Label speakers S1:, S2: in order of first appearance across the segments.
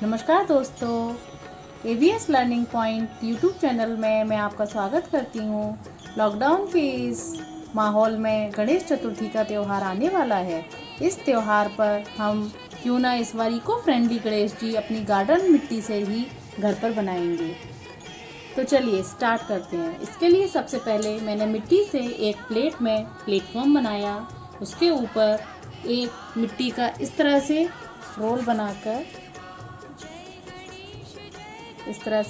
S1: नमस्कार दोस्तों, AVS learning point YouTube channel में मैं आपका स्वागत करती हूँ। लॉकडाउन के इस माहौल में गणेश चतुर्थी का त्यौहार आने वाला है। इस त्यौहार पर हम क्यों ना इस बार इको फ्रेंडली गणेश जी अपनी गार्डन मिट्टी से ही घर पर बनाएंगे। तो चलिए स्टार्ट करते हैं। इसके लिए सबसे पहले मैंने मिट्टी से एक प्लेट में प्लेटफॉर्म बनाया। उसके ऊपर एक मिट्टी का इस तरह से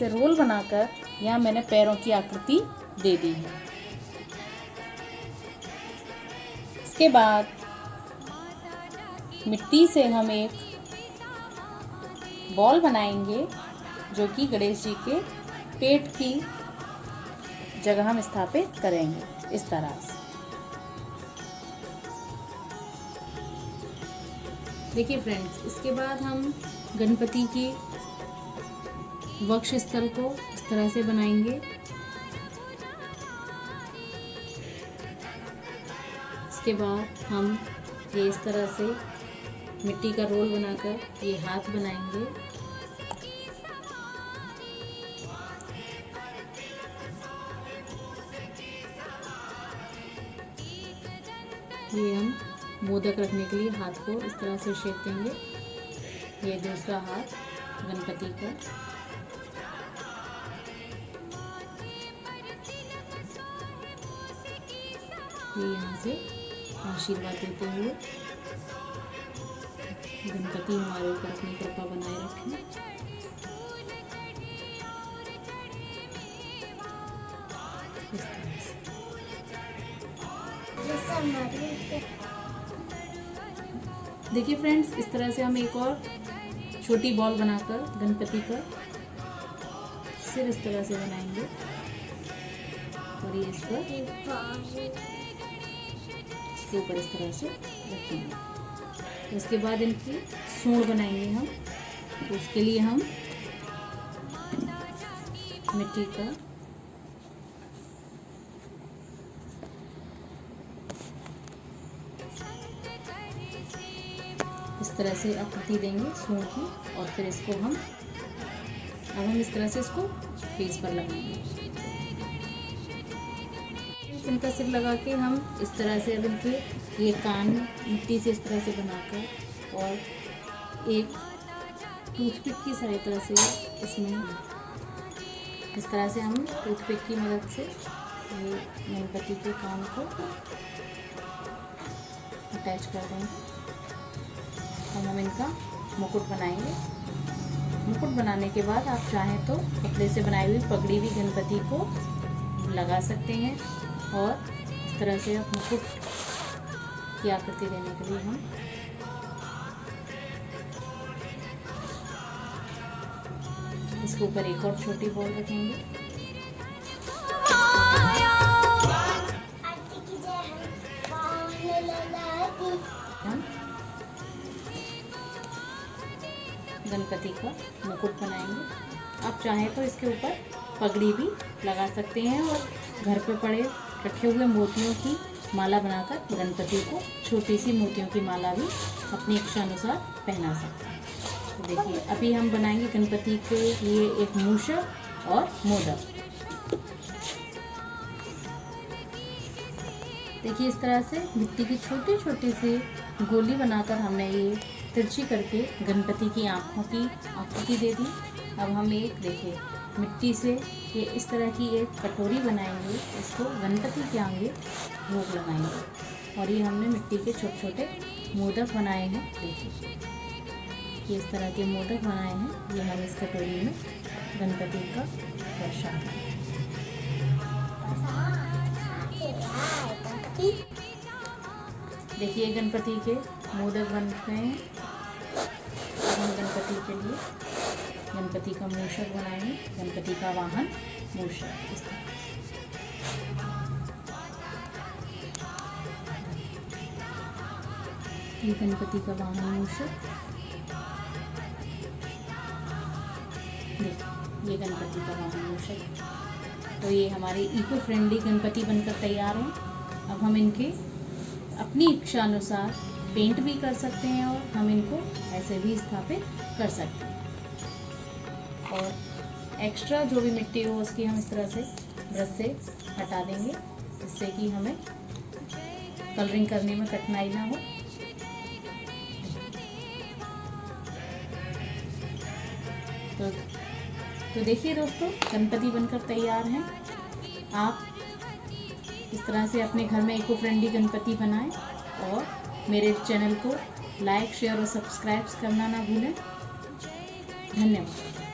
S1: रोल बनाकर यहाँ मैंने पैरों की आकृति दे दी है। इसके बाद मिट्टी से हम एक बॉल बनाएंगे जो कि गणेश जी के पेट की जगह हम स्थापित करेंगे इस तरह से। देखिए फ्रेंड्स, इसके बाद हम गणपति की वक्ष स्थल को इस तरह से बनाएंगे। इसके बाद हम ये इस तरह से मिट्टी का रोल बनाकर ये हाथ बनाएंगे। ये हम मोदक रखने के लिए हाथ को इस तरह से शेप देंगे। ये दूसरा हाथ गणपति का। ये यहाँ से आशीर्वाद देते हुए गणपति हमारे ऊपर अपनी कृपा बनाए रखें। इस तरह से। देखिए फ्रेंड्स, इस तरह से हम एक और छोटी बॉल बनाकर गणपति का सिर इस तरह से बनाएंगे और ये इसके ऊपर इस तरह से रखेंगे। उसके बाद इनकी सूंड बनाएंगे हम। तो उसके लिए हम मिट्टी का इस तरह से आकृति देंगे सूंड की और फिर इसको हम इस तरह से इसको फेस पर लगाएंगे। इनका सिर लगा के हम इस तरह से अब इनके ये कान मिट्टी से इस तरह से बनाकर और एक टूथपिक की सहायता से इसमें इस तरह से हम टूथपिक की मदद से ये गणपति के कान को अटैच कर देंगे और हम इनका मुकुट बनाएंगे। मुकुट बनाने के बाद आप चाहें तो कपड़े से बनाई हुई पगड़ी भी गणपति को लगा सकते हैं और इस तरह से आप मुकुट की आकृति देने के लिए हम इसके ऊपर एक और छोटी बॉल रखेंगे। हम गणपति का मुकुट बनाएंगे। आप चाहें तो इसके ऊपर पगड़ी भी लगा सकते हैं और घर पे पड़े रखे हुए मोतियों की माला बनाकर गणपति को छोटी सी मोतियों की माला भी अपनी इच्छा अनुसार पहना सकते हैं। तो देखिए, अभी हम बनाएंगे गणपति के लिए एक मूषक और मोदक। देखिए, इस तरह से मिट्टी की छोटी छोटी सी गोली बनाकर हमने ये तिरछी करके गणपति की आँखों की आकृति दे दी। अब हम एक देखिए मिट्टी से ये इस तरह की एक कटोरी बनाएंगे। इसको गणपति के आगे भोग लगाएंगे और ये हमने मिट्टी के छोटे छोटे मोदक बनाए हैं। देखिए, ये इस तरह के मोदक बनाए हैं। ये हम इस कटोरी में गणपति का प्रसाद देखिए, गणपति के मोदक बन गए हैं। हम गणपति के लिए गणपति का मूषक बनाएंगे। गणपति का वाहन मूषक इस तरह से। ये गणपति का वाहन मूषक। देखिए, ये गणपति का वाहन मूषक। तो ये हमारे इको फ्रेंडली गणपति बनकर तैयार हैं। अब हम इनके अपनी इच्छा अनुसार पेंट भी कर सकते हैं और हम इनको ऐसे भी स्थापित कर सकते हैं। और एक्स्ट्रा जो भी मिट्टी हो उसकी हम इस तरह से ब्रश से हटा देंगे, जिससे कि हमें कलरिंग करने में कठिनाई ना हो। तो देखिए दोस्तों, गणपति बनकर तैयार हैं। आप इस तरह से अपने घर में इको फ्रेंडली गणपति बनाएं और मेरे चैनल को लाइक, शेयर और सब्सक्राइब करना ना भूलें। धन्यवाद।